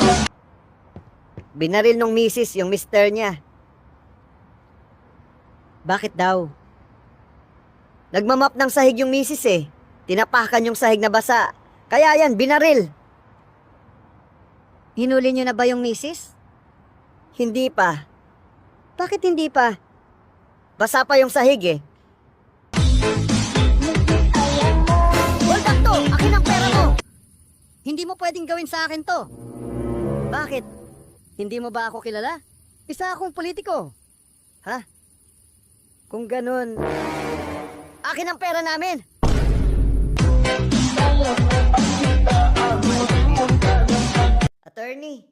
to? Binaril nung misis yung mister niya. Bakit daw? Nagmamap ng sahig yung misis eh. Tinapakan yung sahig na basa. Kaya yan, binaril. Hinuli niyo na ba yung misis? Hindi pa. Bakit hindi pa? Basa pa yung sahig eh. Hold up to! Akin ang pera mo! Hindi mo pwedeng gawin sa akin to. Bakit? Hindi mo ba ako kilala? Isa akong politiko. Ha? Kung ganun, akin ang pera namin! Attorney,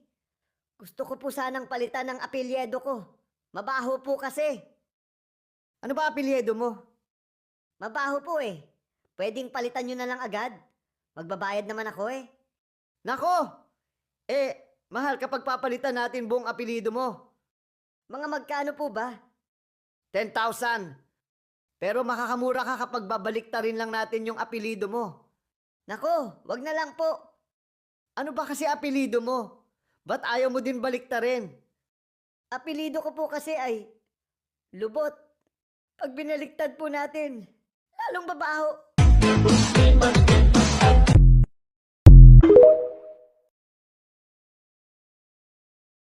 gusto ko po sanang palitan ng apelyido ko. Mabaho po kasi. Ano ba apelyido mo? Mabaho po eh. Pwedeng palitan nyo na lang agad. Magbabayad naman ako eh. Nako! Mahal kapag papalitan natin buong apelyido mo. Mga magkano po ba? 10,000. Pero makakamura ka kapag babaliktarin lang natin yung apelyido mo. Nako, wag na lang po. Ano ba kasi apelyido mo? Ba't ayaw mo din baliktarin? Apelyido ko po kasi ay Lubot. Pag binaliktad po natin, lalong babaho.